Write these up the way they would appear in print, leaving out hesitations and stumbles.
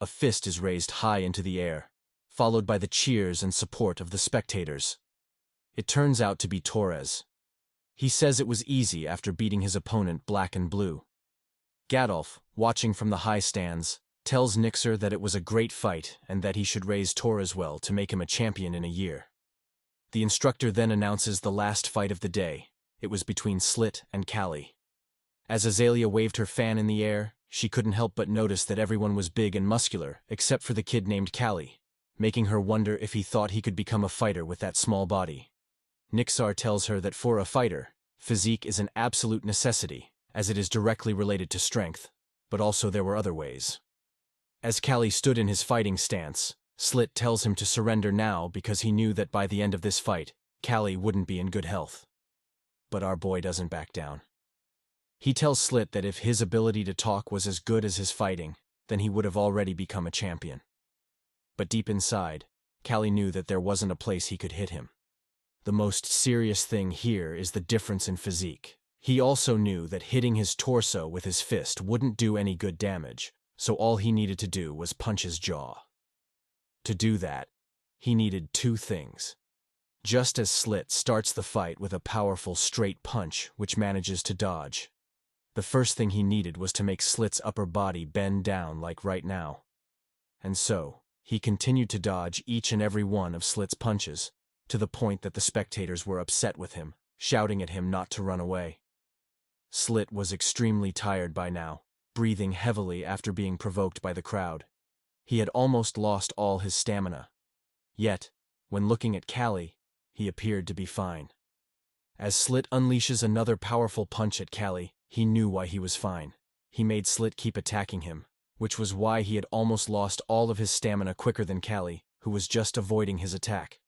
a fist is raised high into the air, followed by the cheers and support of the spectators. It turns out to be Torres. He says it was easy after beating his opponent black and blue. Gadolf, watching from the high stands, tells Nixer that it was a great fight and that he should raise Torres well to make him a champion in a year. The instructor then announces the last fight of the day. It was between Slit and Callie. As Aelia waved her fan in the air, she couldn't help but notice that everyone was big and muscular except for the kid named Callie, making her wonder if he thought he could become a fighter with that small body. Nixar tells her that for a fighter, physique is an absolute necessity, as it is directly related to strength, but also there were other ways. As Callie stood in his fighting stance, Slit tells him to surrender now because he knew that by the end of this fight, Callie wouldn't be in good health. But our boy doesn't back down. He tells Slit that if his ability to talk was as good as his fighting, then he would have already become a champion. But deep inside, Callie knew that there wasn't a place he could hit him. The most serious thing here is the difference in physique. He also knew that hitting his torso with his fist wouldn't do any good damage, so all he needed to do was punch his jaw. To do that, he needed two things. Just as Slit starts the fight with a powerful straight punch which manages to dodge, the first thing he needed was to make Slit's upper body bend down like right now. And so, he continued to dodge each and every one of Slit's punches, to the point that the spectators were upset with him, shouting at him not to run away. Slit was extremely tired by now, breathing heavily after being provoked by the crowd. He had almost lost all his stamina. Yet, when looking at Callie, he appeared to be fine. As Slit unleashes another powerful punch at Callie, he knew why he was fine. He made Slit keep attacking him, which was why he had almost lost all of his stamina quicker than Callie, who was just avoiding his attack.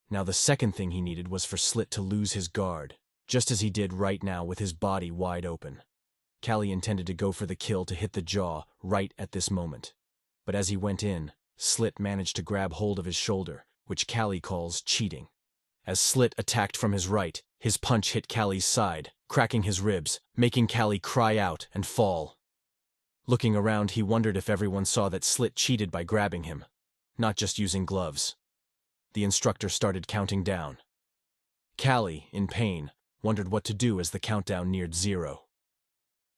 Now the second thing he needed was for Slit to lose his guard, just as he did right now with his body wide open. Callie intended to go for the kill to hit the jaw right at this moment. But as he went in, Slit managed to grab hold of his shoulder, which Callie calls cheating. As Slit attacked from his right, his punch hit Callie's side, cracking his ribs, making Callie cry out and fall. Looking around, he wondered if everyone saw that Slit cheated by grabbing him, not just using gloves. The instructor started counting down. Callie, in pain, wondered what to do as the countdown neared 0.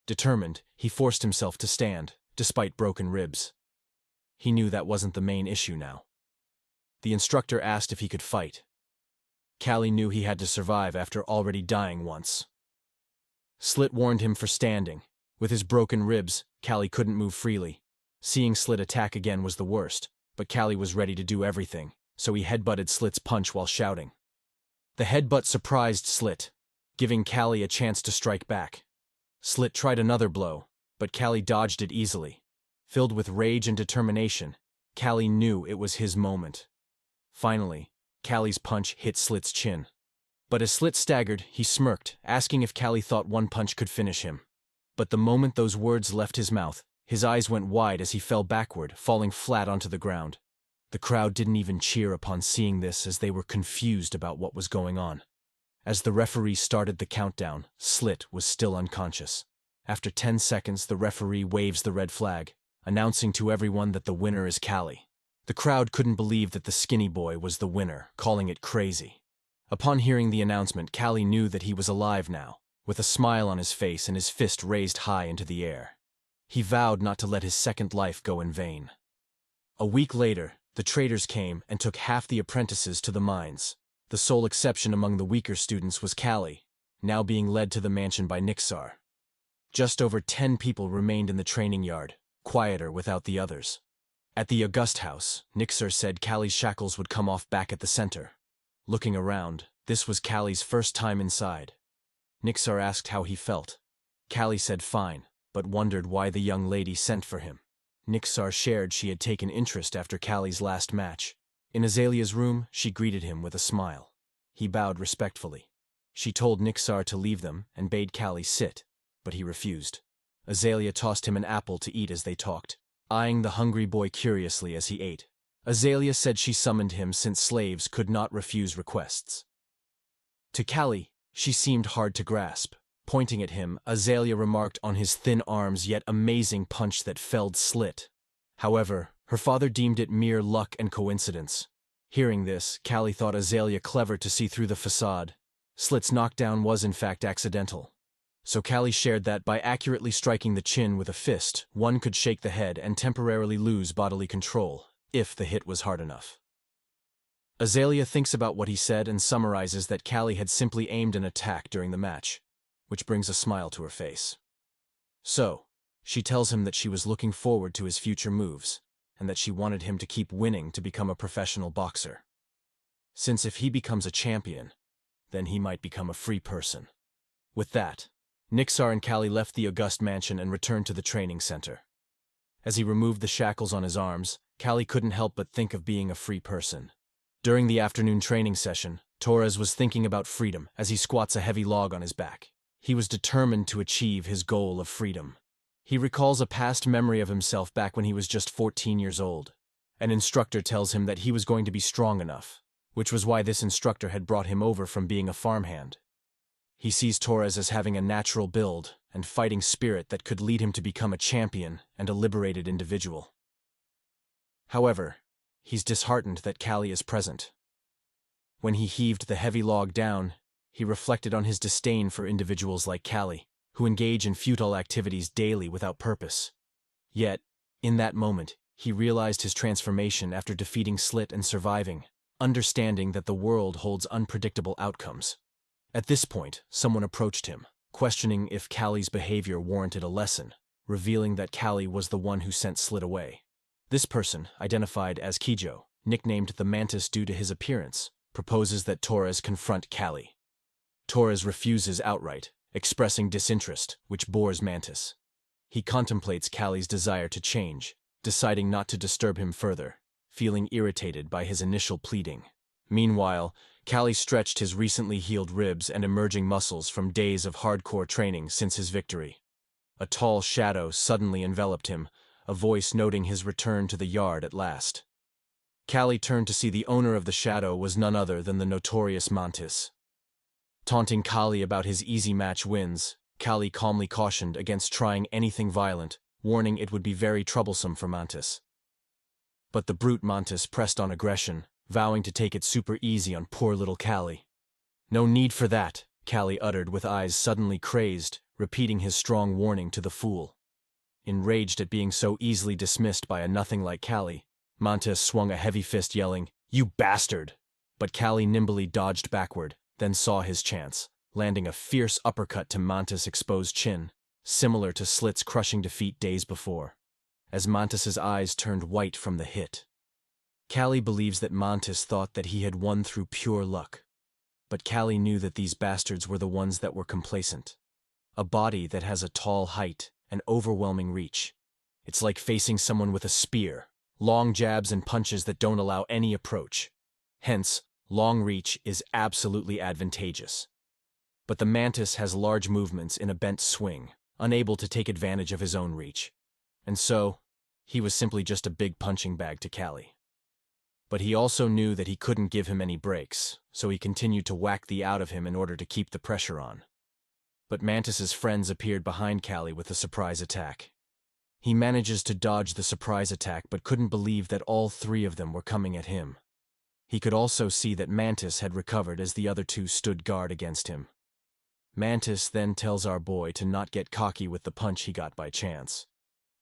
Determined, he forced himself to stand, despite broken ribs. He knew that wasn't the main issue now. The instructor asked if he could fight. Callie knew he had to survive after already dying once. Slit warned him for standing. With his broken ribs, Callie couldn't move freely. Seeing Slit attack again was the worst, but Callie was ready to do everything, so he headbutted Slit's punch while shouting. The headbutt surprised Slit, giving Callie a chance to strike back. Slit tried another blow, but Callie dodged it easily. Filled with rage and determination, Callie knew it was his moment. Finally, Callie's punch hit Slit's chin. But as Slit staggered, he smirked, asking if Callie thought one punch could finish him. But the moment those words left his mouth, his eyes went wide as he fell backward, falling flat onto the ground. The crowd didn't even cheer upon seeing this, as they were confused about what was going on. As the referee started the countdown, Slit was still unconscious. After 10 seconds, the referee waves the red flag, announcing to everyone that the winner is Callie. The crowd couldn't believe that the skinny boy was the winner, calling it crazy. Upon hearing the announcement, Callie knew that he was alive now, with a smile on his face and his fist raised high into the air. He vowed not to let his second life go in vain. A week later, the traders came and took half the apprentices to the mines. The sole exception among the weaker students was Callie, now being led to the mansion by Nixar. Just over 10 people remained in the training yard, quieter without the others. At the August house, Nixar said Callie's shackles would come off back at the center. Looking around, this was Callie's first time inside. Nixar asked how he felt. Callie said fine, but wondered why the young lady sent for him. Nixar shared she had taken interest after Callie's last match. In Aelia's room, she greeted him with a smile. He bowed respectfully. She told Nixar to leave them and bade Callie sit, but he refused. Aelia tossed him an apple to eat as they talked, eyeing the hungry boy curiously as he ate. Aelia said she summoned him since slaves could not refuse requests. To Callie, she seemed hard to grasp. Pointing at him, Aelia remarked on his thin arms yet amazing punch that felled Slit. However, Her father deemed it mere luck and coincidence. Hearing this, Callie thought Aelia clever to see through the facade. Slit's knockdown was in fact accidental. So Callie shared that by accurately striking the chin with a fist, one could shake the head and temporarily lose bodily control, if the hit was hard enough. Aelia thinks about what he said and summarizes that Callie had simply aimed an attack during the match, which brings a smile to her face. So, she tells him that she was looking forward to his future moves, and that she wanted him to keep winning to become a professional boxer. Since if he becomes a champion, then he might become a free person. With that, Nixar and Callie left the august mansion and returned to the training center. As he removed the shackles on his arms, Callie couldn't help but think of being a free person. During the afternoon training session, Torres was thinking about freedom as he squats a heavy log on his back. He was determined to achieve his goal of freedom. He recalls a past memory of himself back when he was just 14 years old. An instructor tells him that he was going to be strong enough, which was why this instructor had brought him over from being a farmhand. He sees Torres as having a natural build and fighting spirit that could lead him to become a champion and a liberated individual. However, he's disheartened that Callie is present. When he heaved the heavy log down, he reflected on his disdain for individuals like Callie, who engage in futile activities daily without purpose. Yet, in that moment, he realized his transformation after defeating Slit and surviving, understanding that the world holds unpredictable outcomes. At this point, someone approached him, questioning if Callie's behavior warranted a lesson, revealing that Callie was the one who sent Slit away. This person, identified as Kijo, nicknamed the Mantis due to his appearance, proposes that Torres confront Callie. Torres refuses outright, expressing disinterest, which bores Mantis. He contemplates Callie's desire to change, deciding not to disturb him further, feeling irritated by his initial pleading. Meanwhile, Callie stretched his recently healed ribs and emerging muscles from days of hardcore training since his victory. A tall shadow suddenly enveloped him, a voice noting his return to the yard at last. Callie turned to see the owner of the shadow was none other than the notorious Mantis. Taunting Callie about his easy match wins, Callie calmly cautioned against trying anything violent, warning it would be very troublesome for Mantis. But the brute Mantis pressed on aggression, vowing to take it super easy on poor little Callie. "No need for that," Callie uttered with eyes suddenly crazed, repeating his strong warning to the fool. Enraged at being so easily dismissed by a nothing like Callie, Mantis swung a heavy fist yelling, "You bastard!" But Callie nimbly dodged backward, then saw his chance, landing a fierce uppercut to Mantis' exposed chin, similar to Slit's crushing defeat days before. As Mantis' eyes turned white from the hit. Callie believes that Mantis thought that he had won through pure luck. But Callie knew that these bastards were the ones that were complacent. A body that has a tall height and overwhelming reach. It's like facing someone with a spear, long jabs and punches that don't allow any approach. Hence, long reach is absolutely advantageous. But the Mantis has large movements in a bent swing, unable to take advantage of his own reach. And so, he was simply just a big punching bag to Callie. But he also knew that he couldn't give him any breaks, so he continued to whack the out of him in order to keep the pressure on. But Mantis's friends appeared behind Callie with a surprise attack. He manages to dodge the surprise attack but couldn't believe that all three of them were coming at him. He could also see that Mantis had recovered as the other two stood guard against him. Mantis then tells our boy to not get cocky with the punch he got by chance.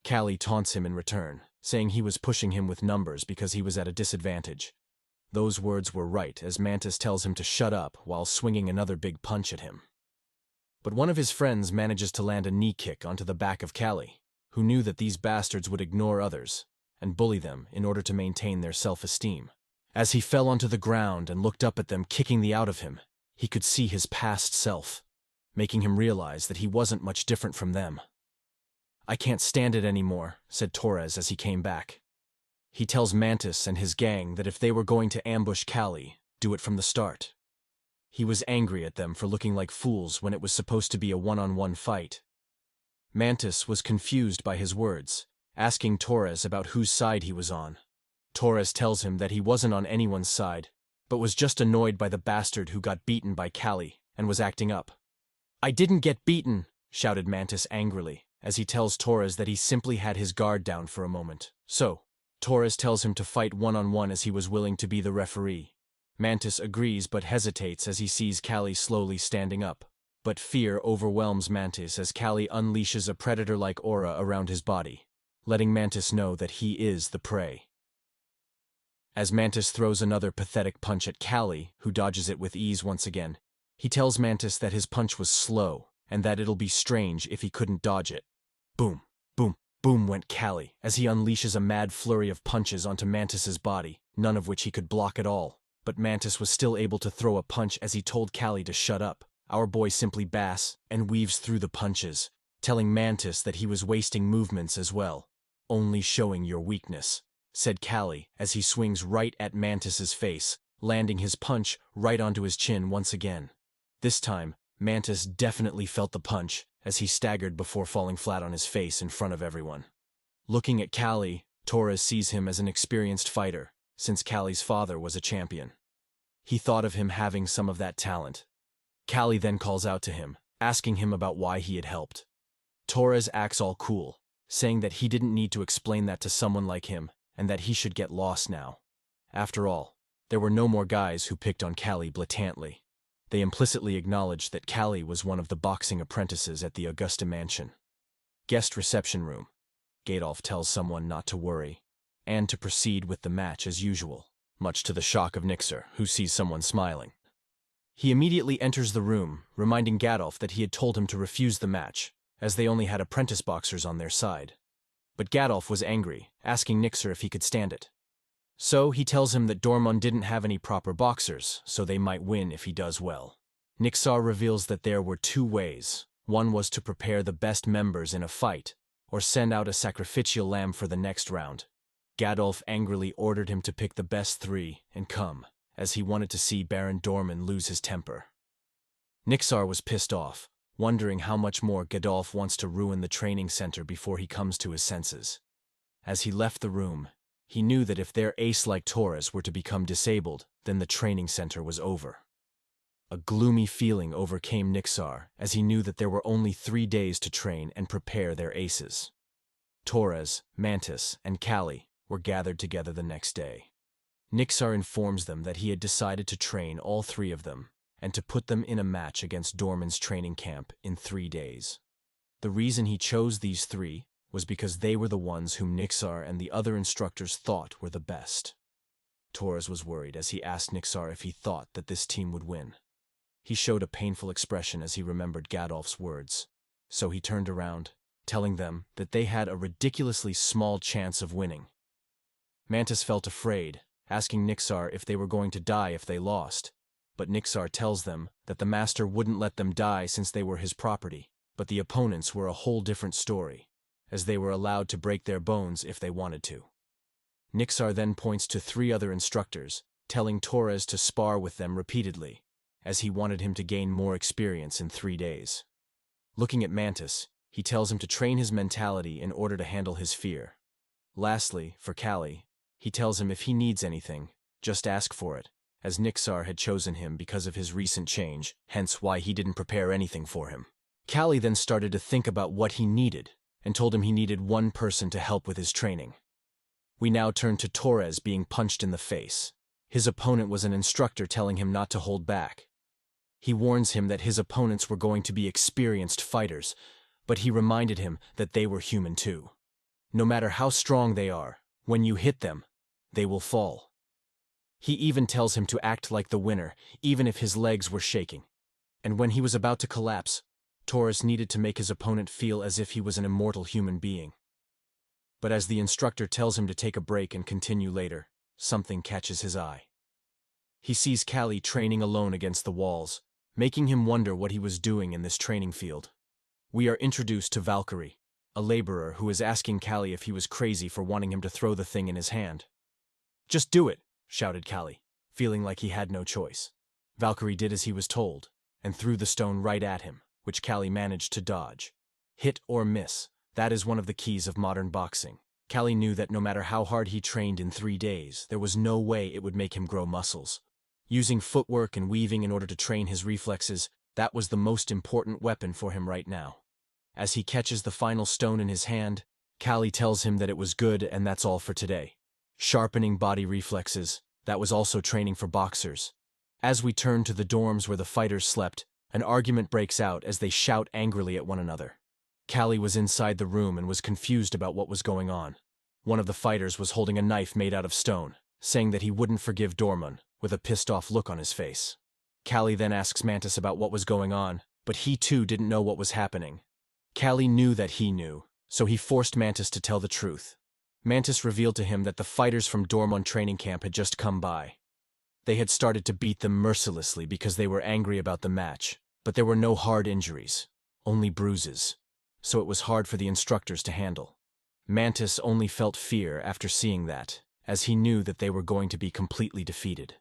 Callie taunts him in return, saying he was pushing him with numbers because he was at a disadvantage. Those words were right, as Mantis tells him to shut up while swinging another big punch at him. But one of his friends manages to land a knee kick onto the back of Callie, who knew that these bastards would ignore others and bully them in order to maintain their self-esteem. As he fell onto the ground and looked up at them kicking the out of him, he could see his past self, making him realize that he wasn't much different from them. "I can't stand it anymore," said Torres as he came back. He tells Mantis and his gang that if they were going to ambush Callie, do it from the start. He was angry at them for looking like fools when it was supposed to be a one-on-one fight. Mantis was confused by his words, asking Torres about whose side he was on. Torres tells him that he wasn't on anyone's side, but was just annoyed by the bastard who got beaten by Callie and was acting up. "I didn't get beaten," shouted Mantis angrily, as he tells Torres that he simply had his guard down for a moment. So, Torres tells him to fight one-on-one as he was willing to be the referee. Mantis agrees but hesitates as he sees Callie slowly standing up. But fear overwhelms Mantis as Callie unleashes a predator-like aura around his body, letting Mantis know that he is the prey. As Mantis throws another pathetic punch at Callie, who dodges it with ease once again, he tells Mantis that his punch was slow and that it'll be strange if he couldn't dodge it. Boom, boom, boom went Callie as he unleashes a mad flurry of punches onto Mantis's body, none of which he could block at all. But Mantis was still able to throw a punch as he told Callie to shut up. Our boy simply basks and weaves through the punches, telling Mantis that he was wasting movements as well. Only showing your weakness, said Callie as he swings right at Mantis's face, landing his punch right onto his chin once again. This time, Mantis definitely felt the punch as he staggered before falling flat on his face in front of everyone. Looking at Callie, Torres sees him as an experienced fighter, since Callie's father was a champion. He thought of him having some of that talent. Callie then calls out to him, asking him about why he had helped. Torres acts all cool, saying that he didn't need to explain that to someone like him, and that he should get lost now. After all, there were no more guys who picked on Callie blatantly. They implicitly acknowledged that Callie was one of the boxing apprentices at the Augusta mansion. Guest reception room. Gadolf tells someone not to worry, and to proceed with the match as usual, much to the shock of Nixer, who sees someone smiling. He immediately enters the room, reminding Gadolf that he had told him to refuse the match, as they only had apprentice boxers on their side. But Gadolf was angry, asking Nixer if he could stand it. So he tells him that Dormon didn't have any proper boxers, so they might win if he does well. Nixar reveals that there were two ways. One was to prepare the best members in a fight, or send out a sacrificial lamb for the next round. Gadolf angrily ordered him to pick the best three and come, as he wanted to see Baron Dorman lose his temper. Nixar was pissed off, wondering how much more Gadolf wants to ruin the training center before he comes to his senses. As he left the room, he knew that if their ace like Torres were to become disabled, then the training center was over. A gloomy feeling overcame Nixar as he knew that there were only 3 days to train and prepare their aces. Torres, Mantis, and Callie were gathered together the next day. Nixar informs them that he had decided to train all 3 of them and to put them in a match against Dorman's training camp in 3 days. The reason he chose these 3 was because they were the ones whom Nixar and the other instructors thought were the best. Torres was worried as he asked Nixar if he thought that this team would win. He showed a painful expression as he remembered Gadolf's words, so he turned around, telling them that they had a ridiculously small chance of winning. Mantis felt afraid, asking Nixar if they were going to die if they lost, but Nixar tells them that the master wouldn't let them die since they were his property, but the opponents were a whole different story, as they were allowed to break their bones if they wanted to. Nixar then points to 3 other instructors, telling Torres to spar with them repeatedly, as he wanted him to gain more experience in 3 days. Looking at Mantis, he tells him to train his mentality in order to handle his fear. Lastly, for Callie, he tells him if he needs anything, just ask for it, as Nixar had chosen him because of his recent change, hence why he didn't prepare anything for him. Callie then started to think about what he needed, and told him he needed one person to help with his training. We now turn to Torres being punched in the face. His opponent was an instructor telling him not to hold back. He warns him that his opponents were going to be experienced fighters, but he reminded him that they were human too. No matter how strong they are, when you hit them, they will fall. He even tells him to act like the winner, even if his legs were shaking. And when he was about to collapse, Torres needed to make his opponent feel as if he was an immortal human being. But as the instructor tells him to take a break and continue later, something catches his eye. He sees Callie training alone against the walls, making him wonder what he was doing in this training field. We are introduced to Valkyrie, a laborer who is asking Callie if he was crazy for wanting him to throw the thing in his hand. "Just do it," shouted Callie, feeling like he had no choice. Valkyrie did as he was told, and threw the stone right at him, which Callie managed to dodge. Hit or miss, that is one of the keys of modern boxing. Callie knew that no matter how hard he trained in 3 days, there was no way it would make him grow muscles. Using footwork and weaving in order to train his reflexes, that was the most important weapon for him right now. As he catches the final stone in his hand, Callie tells him that it was good and that's all for today. sharpening body reflexes. That was also training for boxers. As we turn to the dorms where the fighters slept, an argument breaks out as they shout angrily at one another. Callie was inside the room and was confused about what was going on. One of the fighters was holding a knife made out of stone, saying that he wouldn't forgive Dorman, with a pissed-off look on his face. Callie then asks Mantis about what was going on, but he too didn't know what was happening. Callie knew that he knew, so he forced Mantis to tell the truth. Mantis revealed to him that the fighters from Dorman training camp had just come by. They had started to beat them mercilessly because they were angry about the match, but there were no hard injuries, only bruises, so it was hard for the instructors to handle. Mantis only felt fear after seeing that, as he knew that they were going to be completely defeated.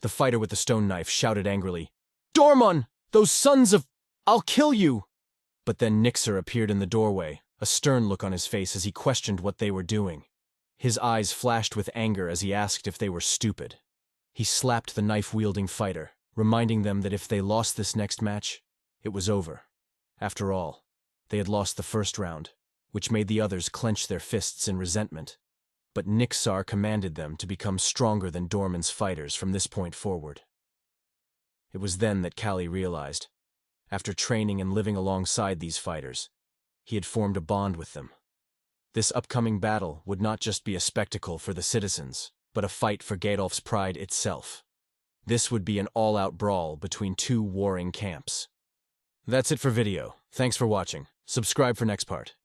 The fighter with the stone knife shouted angrily, "Dorman! Those sons of... I'll kill you!" But then Nixer appeared in the doorway, a stern look on his face as he questioned what they were doing. His eyes flashed with anger as he asked if they were stupid. He slapped the knife-wielding fighter, reminding them that if they lost this next match, it was over. After all, they had lost the first round, which made the others clench their fists in resentment. But Nixar commanded them to become stronger than Dorman's fighters from this point forward. It was then that Callie realized, after training and living alongside these fighters, he had formed a bond with them. This upcoming battle would not just be a spectacle for the citizens, but a fight for Gadolf's pride itself. This would be an all-out brawl between two warring camps. That's it for video. Thanks for watching. Subscribe for next part.